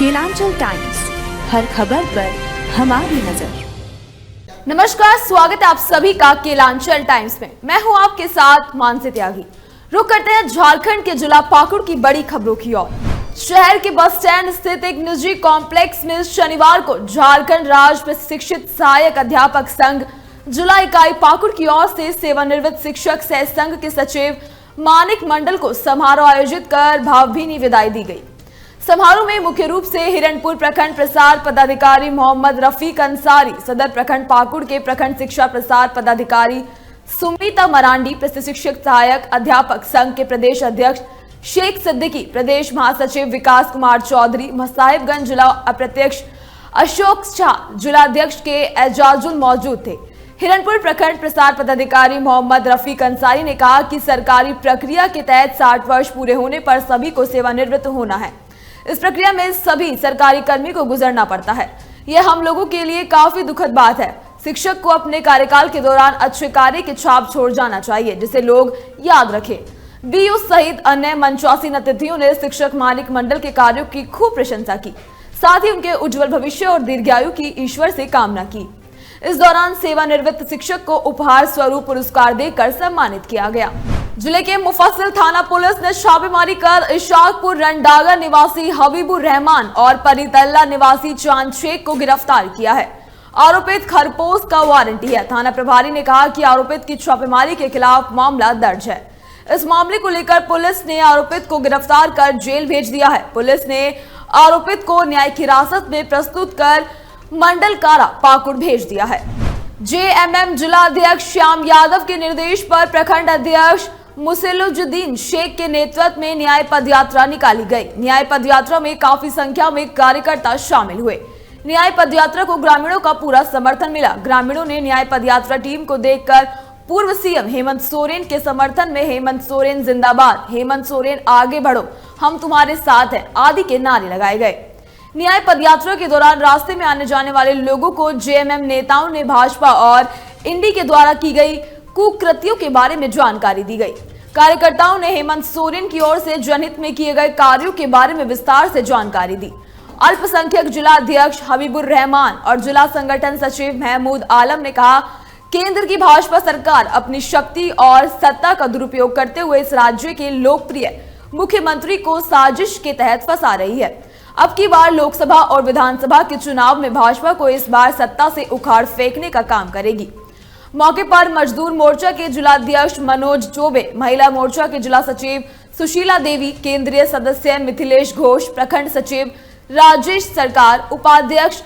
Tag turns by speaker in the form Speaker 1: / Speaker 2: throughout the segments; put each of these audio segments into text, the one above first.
Speaker 1: Kelanchal Times, हर खबर पर हमारी नजर।
Speaker 2: नमस्कार, स्वागत है आप सभी का केलांचल टाइम्स में। मैं हूं आपके साथ मानसी त्यागी। रुक करते हैं झारखंड के जिला पाकुड़ की बड़ी खबरों की ओर। शहर के बस स्टैंड स्थित एक निजी कॉम्प्लेक्स में शनिवार को झारखंड राज्य प्रशिक्षित सहायक अध्यापक संघ जिला इकाई पाकुड़ की ओर से सेवानिवृत्त शिक्षक सह संघ के सचिव मानिक मंडल को समारोह आयोजित कर भावभीनी विदाई दी गई। समारोह में मुख्य रूप से हिरणपुर प्रखंड प्रसार पदाधिकारी मोहम्मद रफीक अंसारी, सदर प्रखंड पाकुड़ के प्रखंड शिक्षा प्रसार पदाधिकारी सुमिता मरांडी, प्रशिक्षक सहायक अध्यापक संघ के प्रदेश अध्यक्ष शेख सिद्दीकी, प्रदेश महासचिव विकास कुमार चौधरी, साहिबगंज जिला अप्रत्यक्ष अशोक शाह, जिलाध्यक्ष के एजाजुल मौजूद थे। हिरणपुर प्रखंड प्रसार पदाधिकारी मोहम्मद रफीक अंसारी ने कहा कि सरकारी प्रक्रिया के तहत 60 वर्ष पूरे होने पर सभी को सेवानिवृत्त होना है। इस प्रक्रिया में सभी सरकारी कर्मी को गुजरना पड़ता है। यह हम लोगों के लिए काफी दुखद बात है। शिक्षक को अपने कार्यकाल के दौरान अच्छे कार्य की छाप छोड़ जाना चाहिए, जिसे लोग याद रखें। बीयू सहित अन्य मंचासीन अतिथियों ने शिक्षक मानिक मंडल के कार्यों की खूब प्रशंसा की, साथ ही उनके उज्जवल भविष्य और दीर्घायु की ईश्वर से कामना की। इस दौरान सेवानिवृत्त शिक्षक को उपहार स्वरूप पुरस्कार देकर सम्मानित किया गया। जिले के मुफस्सिल थाना पुलिस ने छापेमारी कर इशाकपुर रंडागा निवासी हबीबुर रहमान और परितल्ला निवासी चांद शेख को गिरफ्तार किया है। आरोपित खरपोश का वारंटी है। थाना प्रभारी ने कहा कि आरोपित की छापेमारी के खिलाफ मामला दर्ज है। इस मामले को लेकर पुलिस ने आरोपित को गिरफ्तार कर जेल भेज दिया है। पुलिस ने आरोपित को न्यायिक हिरासत में प्रस्तुत कर मंडल कारा पाकुड़ भेज दिया है। जेएमएम जिला अध्यक्ष श्याम यादव के निर्देश पर प्रखंड अध्यक्ष मुसेलुजुद्दीन शेख के नेतृत्व में न्याय पदयात्रा निकाली गई। न्याय पदयात्रा में काफी संख्या में कार्यकर्ता शामिल हुए। न्याय पदयात्रा को ग्रामीणों का पूरा समर्थन मिला। ग्रामीणों ने न्याय पदयात्रा टीम को देखकर पूर्व सीएम हेमंत सोरेन के समर्थन में हेमंत सोरेन जिंदाबाद, हेमंत सोरेन आगे बढ़ो, हम तुम्हारे साथ हैं आदि के नारे लगाए गए। न्याय पदयात्रा के दौरान रास्ते में आने जाने वाले लोगों को जेएमएम नेताओं ने भाजपा और इंडी के द्वारा की गई कुकृतियों के बारे में जानकारी दी गई। कार्यकर्ताओं ने हेमंत सोरेन की ओर से जनहित में किए गए कार्यों के बारे में विस्तार से जानकारी दी। अल्पसंख्यक जिला अध्यक्ष हबीबुर रहमान और जिला संगठन सचिव महमूद आलम ने कहा, केंद्र की भाजपा सरकार अपनी शक्ति और सत्ता का दुरुपयोग करते हुए इस राज्य के लोकप्रिय मुख्यमंत्री को साजिश के तहत फंसा रही है। अब की बार लोकसभा और विधानसभा के चुनाव में भाजपा को इस बार सत्ता से उखाड़ फेंकने का काम करेगी। मौके पर मजदूर मोर्चा के जिलाध्यक्ष मनोज चौबे, महिला मोर्चा के जिला सचिव सुशीला देवी, केंद्रीय सदस्य मिथिलेश घोष, प्रखंड सचिव राजेश सरकार, उपाध्यक्ष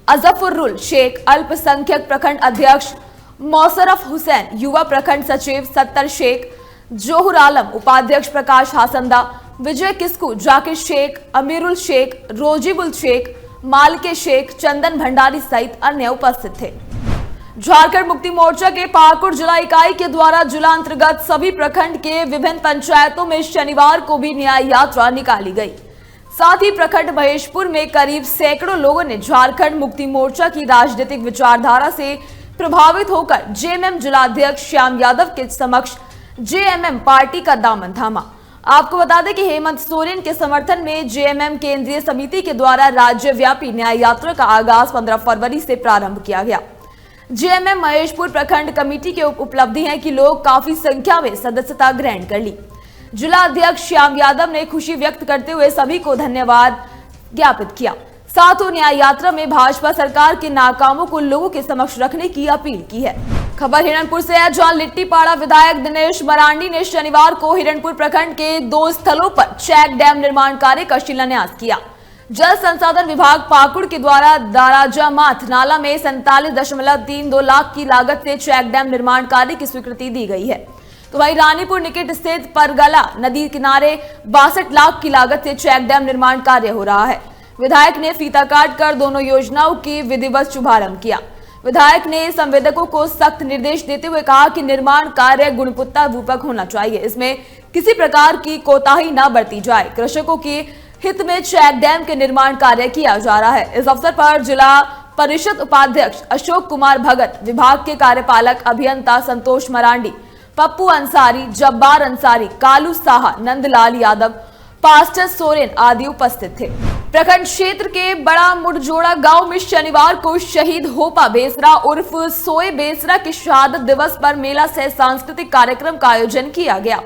Speaker 2: अजफरुल शेख, अल्पसंख्यक प्रखंड अध्यक्ष मौसरफ हुसैन, युवा प्रखंड सचिव सत्तर शेख, जोहर आलम, उपाध्यक्ष प्रकाश हासंदा, विजय किस्कू, जाकिर शेख, अमीरुल शेख, रोजीबुल शेख, मालके शेख, चंदन भंडारी सहित अन्य उपस्थित थे। झारखंड मुक्ति मोर्चा के पाकुड़ जिला इकाई के द्वारा जिला अंतर्गत सभी प्रखंड के विभिन्न पंचायतों में शनिवार को भी न्याय यात्रा निकाली गई। साथ ही प्रखंड महेशपुर में करीब सैकड़ों लोगों ने झारखंड मुक्ति मोर्चा की राजनीतिक विचारधारा से प्रभावित होकर जेएमएम जिलाध्यक्ष श्याम यादव के समक्ष जेएमएम पार्टी का दामन थामा। आपको बता दें कि हेमंत सोरेन के समर्थन में जेएमएम केंद्रीय समिति के द्वारा राज्यव्यापी न्याय यात्रा का आगाज 15 फरवरी से प्रारंभ किया गया। जेएमएम महेशपुर प्रखंड कमेटी की उपलब्धि है कि लोग काफी संख्या में सदस्यता ग्रहण कर ली। जिला अध्यक्ष श्याम यादव ने खुशी व्यक्त करते हुए सभी को धन्यवाद ज्ञापित किया। साथ ही न्याय यात्रा में भाजपा सरकार के नाकामों को लोगों के समक्ष रखने की अपील की है। खबर हिरणपुर से है, जहां लिट्टीपाड़ा विधायक दिनेश मरांडी ने शनिवार को हिरणपुर प्रखंड के 2 स्थलों पर चेक डैम निर्माण कार्य का शिलान्यास किया। जल संसाधन विभाग पाकुड़ के द्वारा दाराजामाथ नाला में 47.32 लाख की लागत से चेक डैम निर्माण कार्य की स्वीकृति दी गई है। तो वहीं रानीपुर निकट स्थित परगला नदी किनारे 62 लाख की लागत से चेक डैम निर्माण कार्य हो रहा है। विधायक ने फीता काट कर दोनों योजनाओं की विधिवत शुभारंभ किया। विधायक ने संवेदकों को सख्त निर्देश देते हुए कहा कि निर्माण कार्य गुणवत्ता रूपक होना चाहिए, इसमें किसी प्रकार की कोताही न बरती जाए। कृषकों के हित में चेक डैम के निर्माण कार्य किया जा रहा है। इस अवसर पर जिला परिषद उपाध्यक्ष अशोक कुमार भगत, विभाग के कार्यपालक अभियंता संतोष मरांडी, पप्पू अंसारी, जब्बार अंसारी, कालू साहा, नंदलाल यादव, पास्टर सोरेन आदि उपस्थित थे। प्रखंड क्षेत्र के बड़ा मुडजोड़ा गांव में शनिवार को शहीद होपा बेसरा उर्फ सोए बेसरा की शहादत दिवस पर मेला सह सांस्कृतिक कार्यक्रम का आयोजन किया गया।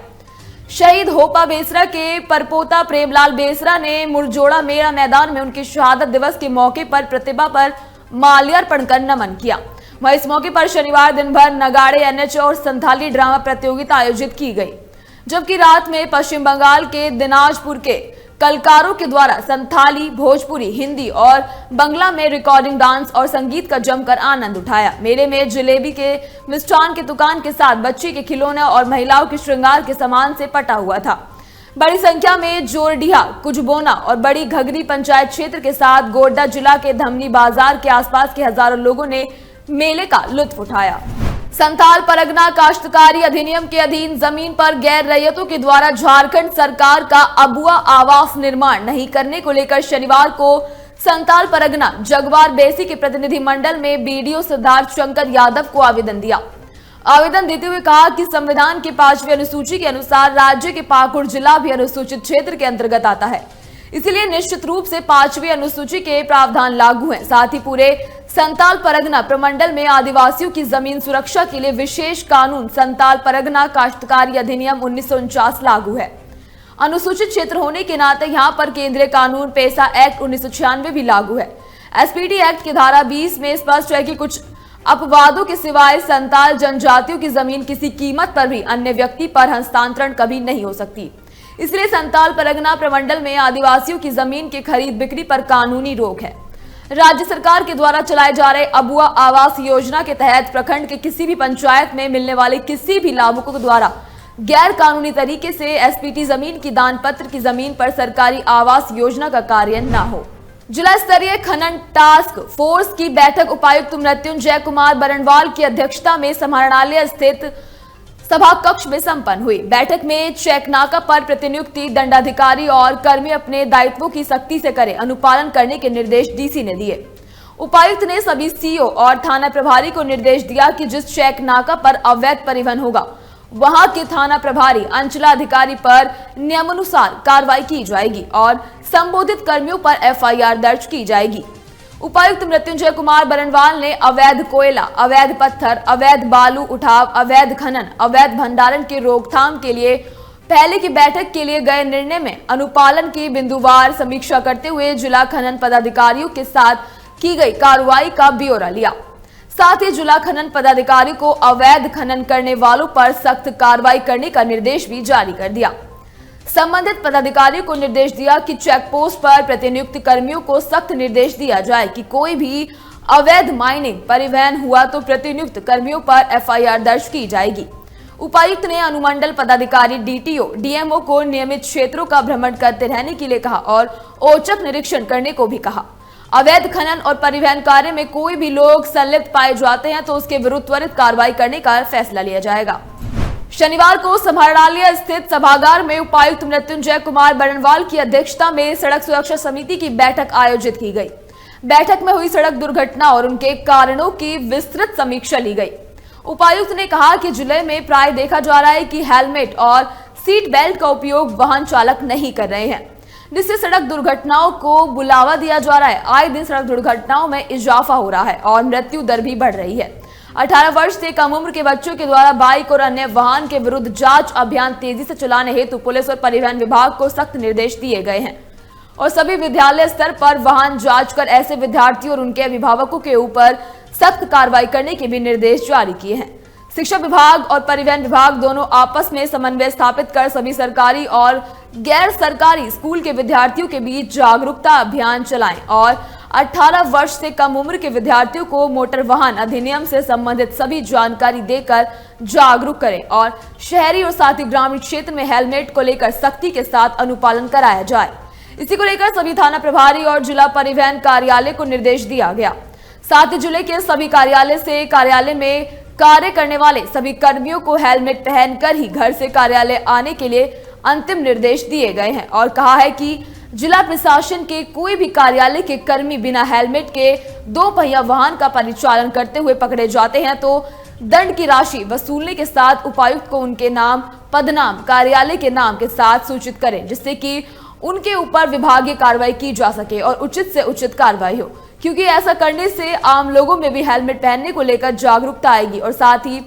Speaker 2: शहीद होपा बेसरा के परपोता प्रेमलाल बेसरा ने मुडजोड़ा मेला मैदान में उनकी शहादत दिवस के मौके पर प्रतिभा पर माल्यार्पण कर नमन किया। वहीं इस मौके पर शनिवार दिन भर नगाड़े, एनएच और संथाली ड्रामा प्रतियोगिता आयोजित की गई, जबकि रात में पश्चिम बंगाल के दिनाजपुर के कलकारों के द्वारा संथाली, भोजपुरी, हिंदी और बंगला में रिकॉर्डिंग डांस और संगीत का जमकर आनंद उठाया। मेले में जलेबी के मिष्ठान की दुकान के साथ बच्ची के खिलौने और महिलाओं के श्रृंगार के सामान से पटा हुआ था। बड़ी संख्या में जोरडीहा, कुजबोना और बड़ी घगरी पंचायत क्षेत्र के साथ गोड्डा जिला के धमनी बाजार के आसपास के हजारों लोगों ने मेले का लुत्फ उठाया। संथाल परगना काश्तकारी अधिनियम के अधीन जमीन पर गैर रैयतों के द्वारा झारखंड सरकार का अबुआ आवास निर्माण नहीं करने को लेकर शनिवार को संथाल परगना जगवार बेसी के प्रतिनिधि मंडल में बीडीओ सिद्धार्थ शंकर यादव को आवेदन दिया। आवेदन देते हुए कहा कि संविधान के 5वीं अनुसूची के अनुसार राज्य के पाकुड़ जिला भी अनुसूचित क्षेत्र के अंतर्गत आता है, इसलिए निश्चित रूप से 5वीं अनुसूची के प्रावधान लागू हैं। साथ ही पूरे संथाल परगना प्रमंडल में आदिवासियों की जमीन सुरक्षा के लिए विशेष कानून संथाल परगना काश्तकारी अधिनियम 1949 लागू है। अनुसूचित क्षेत्र होने के नाते यहाँ पर केंद्रीय कानून पेसा एक्ट 1996 भी लागू है। एसपीटी एक्ट की धारा 20 में स्पष्ट है कि कुछ अपवादों के सिवाय संथाल जनजातियों की जमीन किसी कीमत पर भी अन्य व्यक्ति पर हस्तांतरण कभी नहीं हो सकती। इसलिए संथाल परगना प्रमंडल में आदिवासियों की जमीन की खरीद बिक्री पर कानूनी रोक है। राज्य सरकार के द्वारा चलाए जा रहे अबुआ आवास योजना के तहत प्रखंड के किसी भी पंचायत में मिलने वाले किसी भी लाभुकों के द्वारा गैर कानूनी तरीके से एसपीटी जमीन की दान पत्र की जमीन पर सरकारी आवास योजना का कार्य न हो। जिला स्तरीय खनन टास्क फोर्स की बैठक उपायुक्त मृत्युंजय कुमार बरनवाल की अध्यक्षता में समाहरणालय स्थित सभा कक्ष में संपन्न हुई। बैठक में चेक नाका पर प्रतिनियुक्ति दंडाधिकारी और कर्मी अपने दायित्वों की सख्ती से करें, अनुपालन करने के निर्देश डीसी ने दिए। उपायुक्त ने सभी सीओ और थाना प्रभारी को निर्देश दिया कि जिस चेक नाका पर अवैध परिवहन होगा वहां के थाना प्रभारी अंचलाधिकारी पर नियमानुसार कार्रवाई की जाएगी और संबोधित कर्मियों पर एफआईआर दर्ज की जाएगी। उपायुक्त मृत्युंजय कुमार बरनवाल ने अवैध कोयला, अवैध पत्थर, अवैध बालू उठाव, अवैध खनन, अवैध भंडारण की रोकथाम के लिए पहले की बैठक के लिए गए निर्णय में अनुपालन की बिंदुवार समीक्षा करते हुए जिला खनन पदाधिकारियों के साथ की गई कार्रवाई का ब्यौरा लिया। साथ ही जिला खनन पदाधिकारी को अवैध खनन करने वालों पर सख्त कार्रवाई करने का निर्देश भी जारी कर दिया। संबंधित पदाधिकारियों को निर्देश दिया कि चेक पोस्ट पर प्रतिनियुक्त कर्मियों को सख्त निर्देश दिया जाए कि कोई भी अवैध माइनिंग परिवहन हुआ तो प्रतिनियुक्त कर्मियों पर एफआईआर दर्ज की जाएगी। उपायुक्त ने अनुमंडल पदाधिकारी, डीटीओ, डीएमओ को नियमित क्षेत्रों का भ्रमण करते रहने के लिए कहा और औचक निरीक्षण करने को भी कहा। अवैध खनन और परिवहन कार्य में कोई भी लोग संलिप्त पाए जाते हैं तो उसके विरुद्ध त्वरित कार्रवाई करने का फैसला लिया जाएगा। शनिवार को समाहरणालय स्थित सभागार में उपायुक्त मृत्युंजय कुमार बरनवाल की अध्यक्षता में सड़क सुरक्षा समिति की बैठक आयोजित की गई। बैठक में हुई सड़क दुर्घटना और उनके कारणों की विस्तृत समीक्षा ली गई। उपायुक्त ने कहा कि जिले में प्राय देखा जा रहा है कि हेलमेट और सीट बेल्ट का उपयोग वाहन चालक नहीं कर रहे हैं, जिससे सड़क दुर्घटनाओं को बुलावा दिया जा रहा है। आए दिन सड़क दुर्घटनाओं में इजाफा हो रहा है और मृत्यु दर भी बढ़ रही है। 18 वर्ष से कम उम्र के बच्चों के द्वारा बाइक और अन्य वाहन के विरुद्ध जांच अभियान तेजी से चलाने हेतु पुलिस और परिवहन विभाग को सख्त निर्देश दिए गए हैं और सभी विद्यालय स्तर पर वाहन जांच कर ऐसे विद्यार्थियों और उनके अभिभावकों के ऊपर सख्त कार्रवाई करने के भी निर्देश जारी किए हैं। शिक्षा विभाग और परिवहन विभाग दोनों आपस में समन्वय स्थापित कर सभी सरकारी और गैर सरकारी स्कूल के विद्यार्थियों के बीच जागरूकता अभियान चलाएं और 18 वर्ष से कम उम्र के विद्यार्थियों को मोटर वाहन अधिनियम से संबंधित सभी जानकारी देकर जागरूक करें और शहरी और साथ ही ग्रामीण क्षेत्र में हेलमेट को लेकर सख्ती के साथ अनुपालन कराया जाए। इसी को लेकर सभी थाना प्रभारी और जिला परिवहन कार्यालय को निर्देश दिया गया। साथ ही जिले के सभी कार्यालय से कार्यालय में कार्य करने वाले सभी कर्मियों को हेलमेट पहनकर ही घर से कार्यालय आने के लिए अंतिम निर्देश दिए गए हैं और कहा है कि जिला प्रशासन के कोई भी कार्यालय के कर्मी बिना हेलमेट के 2 पहिया वाहन का परिचालन करते हुए पकड़े जाते हैं तो दंड की राशि वसूलने के साथ उपायुक्त को उनके नाम, पदनाम, कार्यालय के नाम के साथ सूचित करें, जिससे कि उनके ऊपर विभागीय कार्रवाई की जा सके और उचित से उचित कार्रवाई हो, क्योंकि ऐसा करने से आम लोगों में भी हेलमेट पहनने को लेकर जागरूकता आएगी। और साथ ही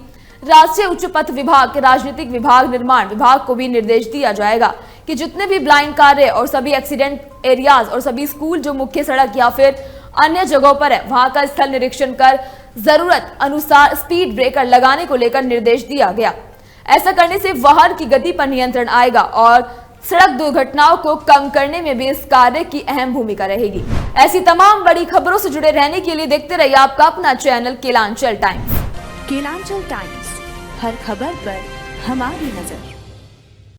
Speaker 2: राष्ट्रीय उच्च पथ विभाग के राजनीतिक विभाग निर्माण विभाग को भी निर्देश दिया जाएगा कि जितने भी ब्लाइंड कार्य और सभी एक्सीडेंट एरियाज और सभी स्कूल जो मुख्य सड़क या फिर अन्य जगहों पर है, वहां का स्थल निरीक्षण कर जरूरत अनुसार स्पीड ब्रेकर लगाने को लेकर निर्देश दिया गया। ऐसा करने से वाहन की गति पर नियंत्रण आएगा और सड़क दुर्घटनाओं को कम करने में भी इस कार्य की अहम भूमिका रहेगी। ऐसी तमाम बड़ी खबरों से जुड़े रहने के लिए देखते रहिए आपका अपना channel Kelanchal Times.
Speaker 1: Kelanchal Times, हर खबर पर हमारी नजर।